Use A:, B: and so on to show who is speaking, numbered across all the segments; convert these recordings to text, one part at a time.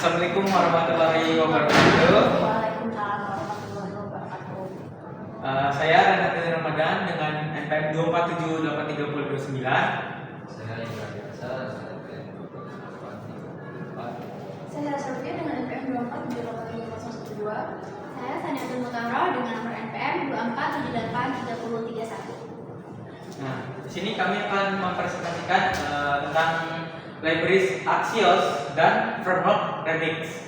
A: Assalamualaikum warahmatullahi wabarakatuh.
B: Waalaikumsalam warahmatullahi wabarakatuh.
A: Saya Renata Ramadan dengan NPM 2478329.
C: Saya Indra Biasa,
B: Saya Rasuluddin dengan NPM 2478512.
D: Saya Saniatul Mutamro dengan nomor NPM 2478331.
A: Nah, di sini kami akan mempresentasikan tentang libraries Axios dan framework Remix.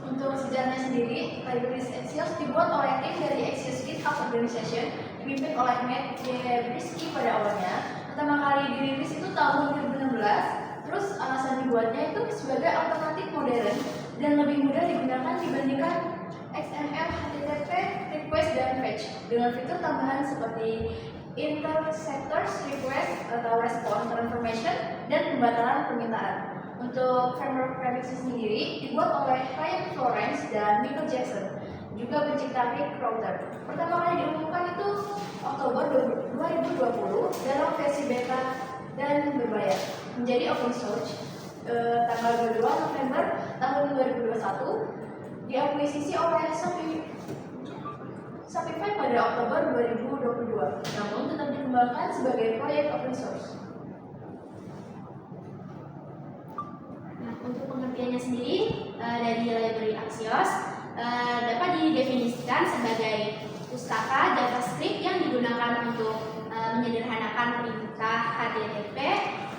B: Untuk sejarahnya sendiri, libraries Axios dibuat oleh tim dari Axios GitHub Organization dipimpin oleh Matt Jablonski pada awalnya. Pertama kali dirilis itu tahun 2016. Terus alasan dibuatnya itu sebagai alternatif modern dan lebih mudah digunakan dibandingkan XML, HTTP, request dan fetch dengan fitur tambahan seperti interceptors request atau response transformation dan pembatalan permintaan. Untuk framework Remix sendiri dibuat oleh Ryan Florence dan Michael Jackson, juga pencipta Rick Router. Pertama kali diumumkan itu Oktober 2020 dalam versi beta dan berbayar, menjadi open source tanggal 22 November tahun 2021, diakuisisi oleh Shopify pada Oktober 2022, namun tetap dikembangkan sebagai proyek open source.
D: Nah, untuk pengertiannya sendiri dari library Axios dapat didefinisikan sebagai pustaka JavaScript yang digunakan untuk menyederhanakan perintah HTTP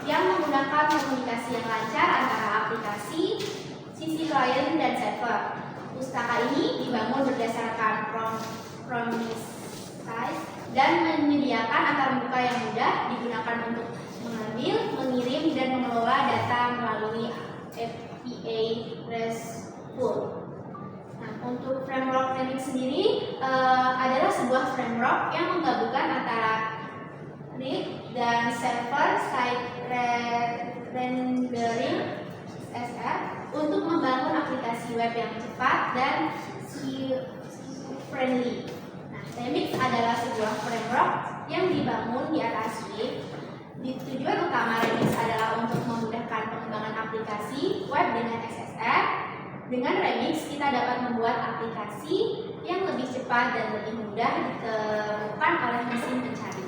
D: yang menggunakan komunikasi yang lancar antara aplikasi, sisi klien dan server. Pustaka ini dibangun berdasarkan promise dan menyediakan antarmuka yang mudah digunakan untuk mengambil, mengirim, dan mengelola data melalui API RESTful. Nah, untuk framework Remix sendiri adalah sebuah framework yang menggabungkan antara read dan server-side rendering (SSR) untuk membangun aplikasi web yang cepat dan friendly. Nah, Remix adalah sebuah framework yang dibangun di atas Swift. Tujuan utama Remix adalah untuk memudahkan pengembangan aplikasi web dengan XSR. Dengan Remix, kita dapat membuat aplikasi yang lebih cepat dan lebih mudah ditemukan oleh mesin pencari.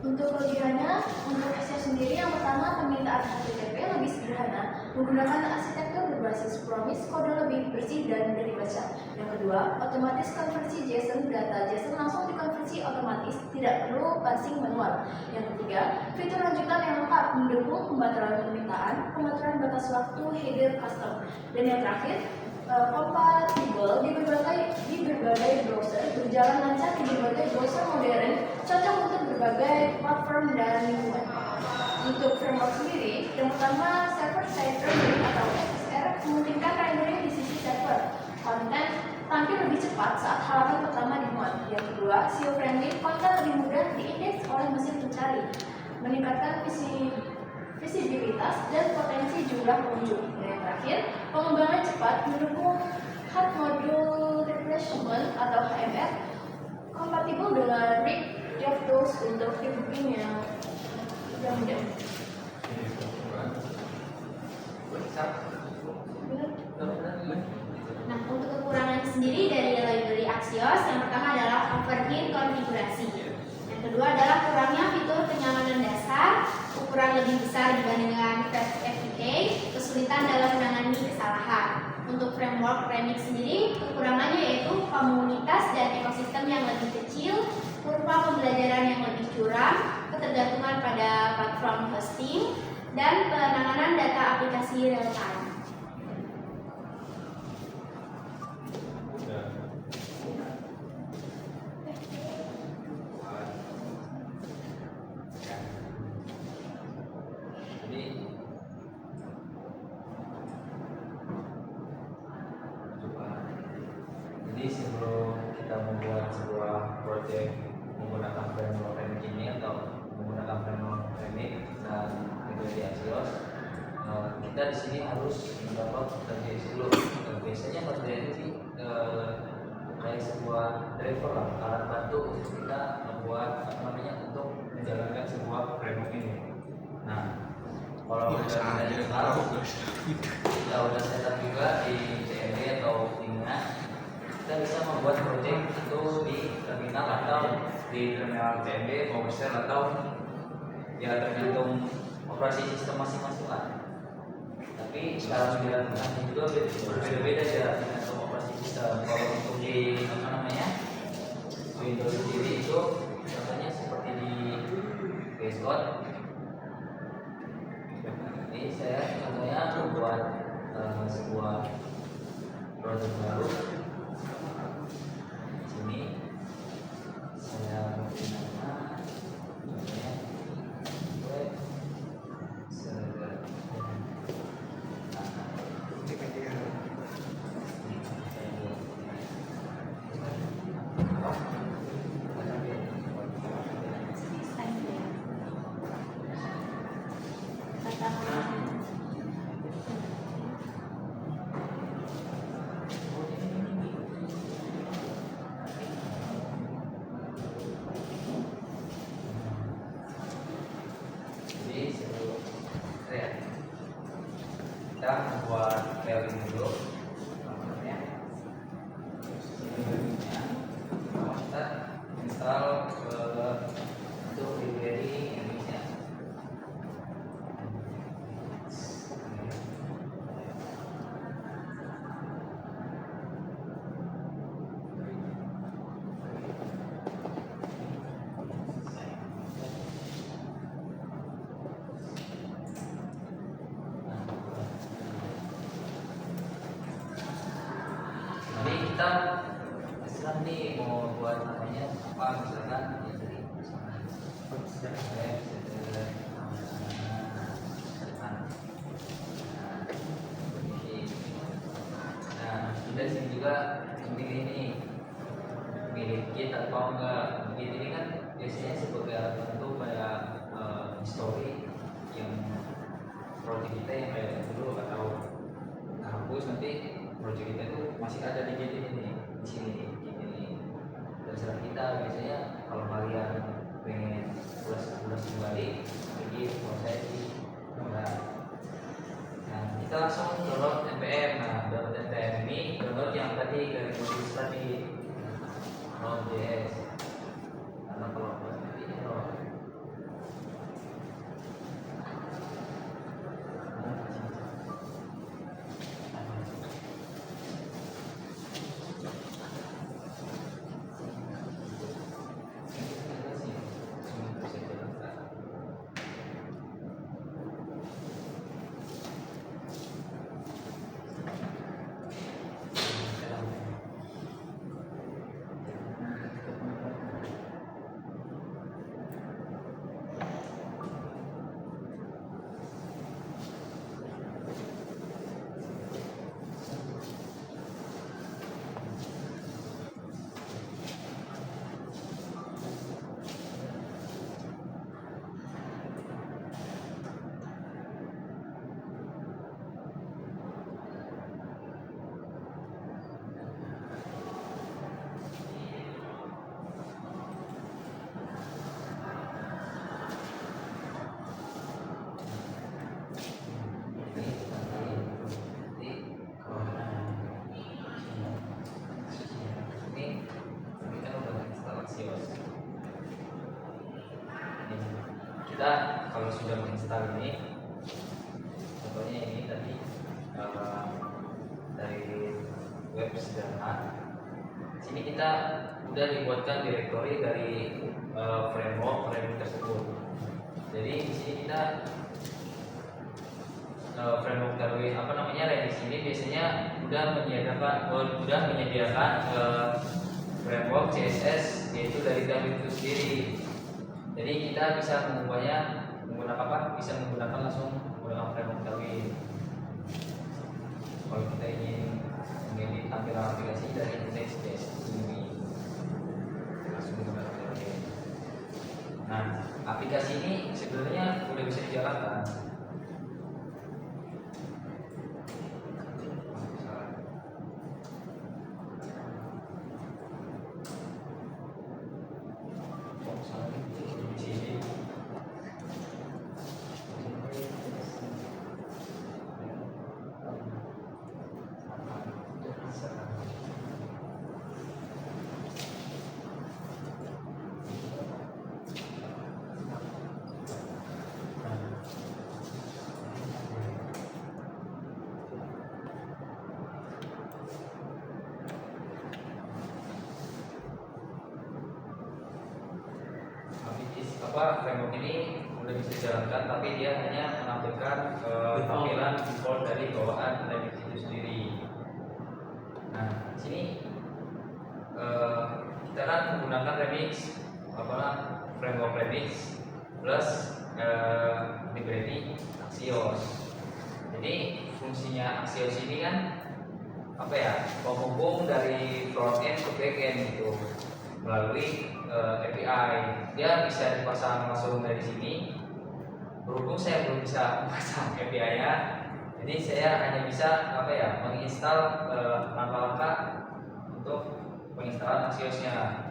B: Untuk kelebihannya, untuk Axios sendiri yang pertama permintaan HTTP lebih sederhana, menggunakan arsitektur berbasis promise, kode lebih bersih dan mudah dibaca. Yang kedua, otomatis konversi JSON, data JSON langsung dikonversi otomatis, tidak perlu parsing manual. Yang ketiga, fitur lanjutan yang lengkap mendukung pembatalan permintaan, pembatalan batas waktu, header custom. Dan yang terakhir, kompatibel di berbagai browser, berjalan lancar di berbagai browser modern, cocok untuk berbagai platform dan lingkungan. Untuk framework sendiri, yang pertama server-side rendering atau SSR memungkinkan rendering di sisi server. Konten tampil lebih cepat saat halaman pertama dimuat. Yang kedua, SEO friendly, konten lebih mudah diindeks oleh mesin pencari, meningkatkan visibilitas dan potensi jumlah pengunjung. Dan yang terakhir, pengembangan cepat mendukung hard module refreshment atau HMR, kompatibel dengan Rick DevTools untuk debugging yang mudah.
D: Nah, untuk kekurangan sendiri dari library Axios, yang pertama adalah overhead konfigurasi. Yang kedua adalah kurangnya fitur kenyamanan dasar, ukuran lebih besar dibandingkan Fast API, kesulitan dalam menangani kesalahan. Untuk framework Remix sendiri, kekurangannya yaitu komunitas dan ekosistem yang lebih kecil, kurva pembelajaran yang lebih curam, ketergantungan pada platform hosting, dan penanganan data aplikasi real time.
C: Jadi sebelum kita membuat sebuah proyek menggunakan framework Remix ini atau menggunakan framework Remix dan library Axios, kita di sini harus mendapat terjadi dulu. Biasanya terjadi sih kayak sebuah driver lah, alat bantu untuk kita membuat misal kita udah setup juga di CMD atau Tingna, kita bisa membuat project itu di terminal atau di terminal CMD, Powershell atau ya tergantung operasi sistem masing-masing lah. Tapi cara menjalankan juga berbeda-beda ya tergantung operasi sistem. Kalau untuk di apa namanya Windows sendiri itu contohnya seperti di VS Code. Ini saya contohnya membuat sebuah project baru. Di sini saya beri nama contohnya web server. Jadi sebelum kita membuat file ini dulu, namanya kita install untuk library Indonesia. Jadi kita misalkan nih mau buat namanya apa misalkan ya tadi misalkan nah dari sini juga penting ini milih kit atau enggak. Kit ini kan biasanya sebagai alat bantu kayak history yang project kita yang kayak dulu atau hapus nanti project kita itu masih ada di kit ini nih, di sini kit ini. Terserah kita biasanya kalau kalian pengen ulas kembali jadi kalau saya sih enggak. Nah kita langsung download npm. Nah download npm ini download yang tadi dari modul tadi Node.js. Karena kalau nanti download kita kalau sudah menginstal ini, contohnya ini tadi dari web sederhana. Sini kita udah dibuatkan directory dari framework tersebut. Jadi di sini kita framework dari apa namanya Redis ini biasanya udah menyediakan framework CSS yaitu dari Git itu sendiri. Jadi kita bisa mengubahnya menggunakan apa? Bisa menggunakan langsung menggunakan framework Git. Kalau kita ingin mengedit tampilan aplikasi dari Next.js ini langsung menggunakan Git. Nah, aplikasi ini sebenarnya udah bisa dijalankan. framework ini udah bisa dijalankan, tapi dia hanya menampilkan tampilan default dari bawaan Remix itu sendiri. Nah, sini kita kan menggunakan Remix framework Remix plus library Axios. Jadi fungsinya Axios ini kan penghubung dari front end ke back end gitu melalui API. Dia bisa dipasang langsung dari sini. Berhubung saya belum bisa pasang API-nya, jadi saya hanya bisa menginstal langkah-langkah untuk penginstalan Axios-nya.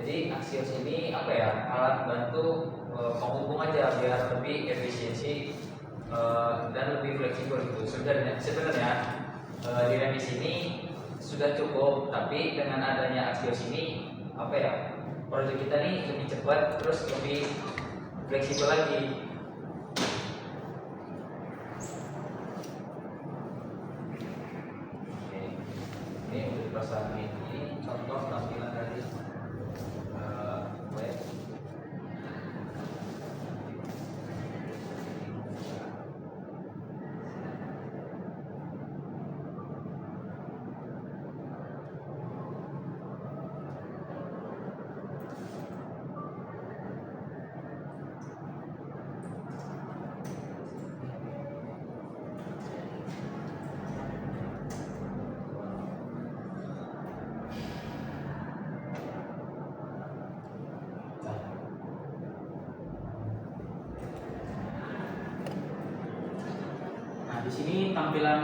C: Jadi Axios ini alat bantu penghubung aja biar lebih efisiensi dan lebih fleksibel gitu. Sebenarnya di Remix ini sudah cukup, tapi dengan adanya Axios ini proyek kita nih lebih cepat terus lebih fleksibel lagi. Oke. Ini untuk perasaan ini contoh tampilan dari web.
A: Di sini tampilan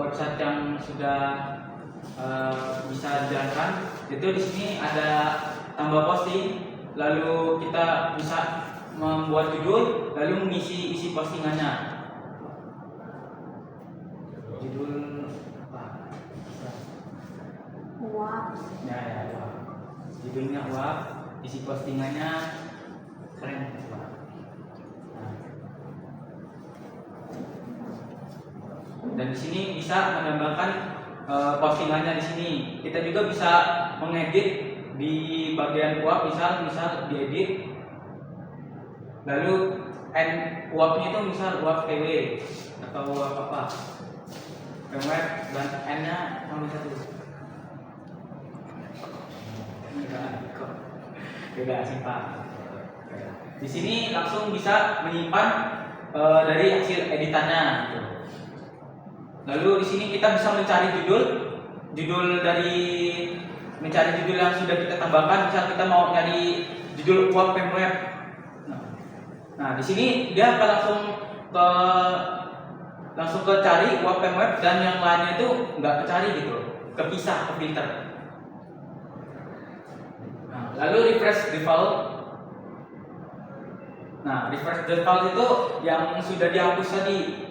A: website yang sudah bisa dijalankan. Itu di sini ada tambah posting, lalu kita bisa membuat judul, lalu mengisi isi postingannya. Judul apa?
B: Wah.
A: Ya, wah. Judulnya wah, isi postingannya keren. Dan di sini bisa menambahkan postingannya di sini. Kita juga bisa mengedit di bagian uap, misal diedit. Lalu uapnya itu misal uap TW atau uap apa? Web dan N-nya nomor 1. Beda simpan. Di sini langsung bisa menyimpan dari hasil editannya gitu. Lalu di sini kita bisa mencari judul mencari judul yang sudah kita tambahkan. Misal kita mau nyari judul uap web. Nah, di sini dia akan langsung ke cari uap web, dan yang lainnya itu nggak kecari gitu, kepisah, ke filter. Nah, lalu refresh default. Nah, refresh default itu yang sudah dihapus tadi.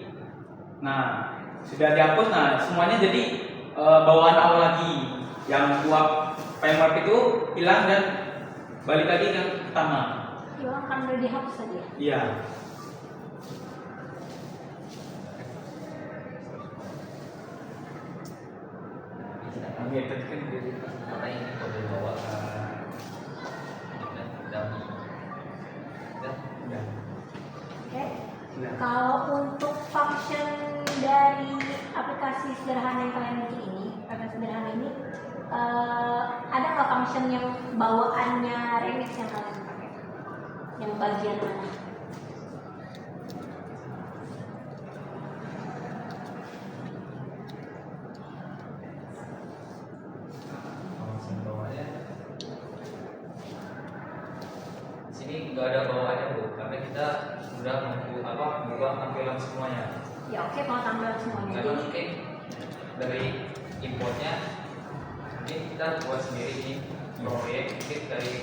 A: Nah, sudah dihapus, nah semuanya jadi bawaan awal lagi. Yang uap web itu hilang dan balik lagi ke pertama.
B: Hilang kan udah dihapus aja.
A: Iya. Tadi kan
C: Karena ini kode bawaan dan
B: Oke. Kalau untuk function dari aplikasi sederhana yang kalian bikin ini, ada nggak function yang bawaannya Remix yang kalian pakai? Yang bagian mana?
C: sini nggak ada bawaannya Bu, karena kita sudah mengubah tampilan semuanya.
B: Ya oke, kalau tampilan semuanya.
C: Karena
B: Jadi
C: mungkin dari importnya ini kita buat sendiri nih proyek, mungkin dari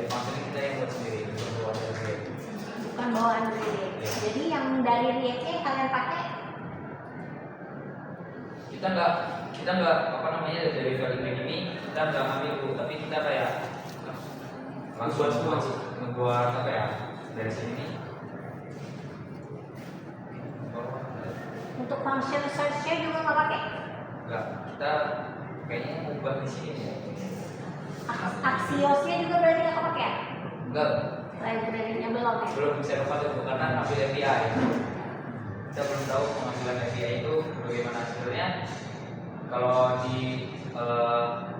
C: function kita yang buat sendiri, bukan bawaan dari React.
B: bukan bawaan React.
C: Ya.
B: Jadi yang dari React kalian pakai?
C: Kita nggak dari value ini kita nggak ngambil dulu, tapi kita kayak langsung ngebuat apa ya dari sini.
E: Untuk function search-nya juga nggak pakai.
C: Enggak, kita kayaknya ubah di sini ya.
E: Axios-nya juga berarti nggak pakai ya?
C: Enggak,
E: Library-nya belum ya?
C: belum bisa dapat itu karena ambil API. Kita belum tahu pengambilan API itu bagaimana hasilnya. Kalau di apa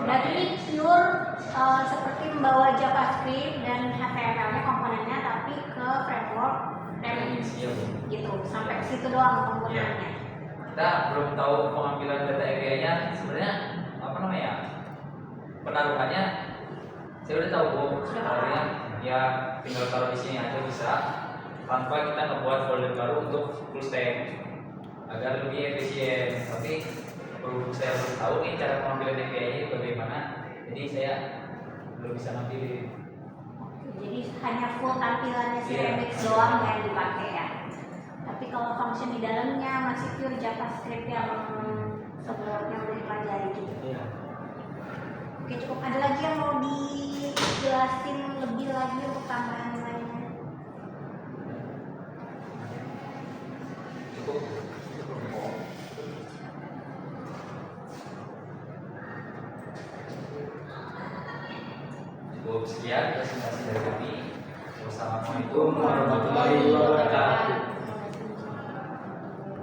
E: Berarti ini pure seperti membawa JavaScript dan HTML-nya komponennya tapi ke framework Remix
C: Iya, Bu.
E: gitu. Sampai ke situ doang penggunaannya.
C: Kita belum tahu pengambilan data API-nya sebenarnya apa namanya penaruhannya. Saya udah tahu Bu, sebenarnya ya tinggal taruh di sini aja bisa tanpa kita ngebuat folder baru untuk full stack agar lebih efisien. Tapi saya belum tahu nih cara pengambilan API-nya bagaimana, jadi saya belum bisa nampilin.
E: Jadi hanya full tampilannya si
C: Iya.
E: Remix doang yang dipakai ya. Tapi kalau function di dalamnya masih pure JavaScript yang sebelumnya udah dipelajari gitu.
C: Iya.
E: Oke, cukup. Ada lagi yang mau dijelasin lebih lagi untuk tambahan lainnya?
C: Cukup. Cukup sekian presentasi dari kami. Wassalamualaikum warahmatullahi wabarakatuh.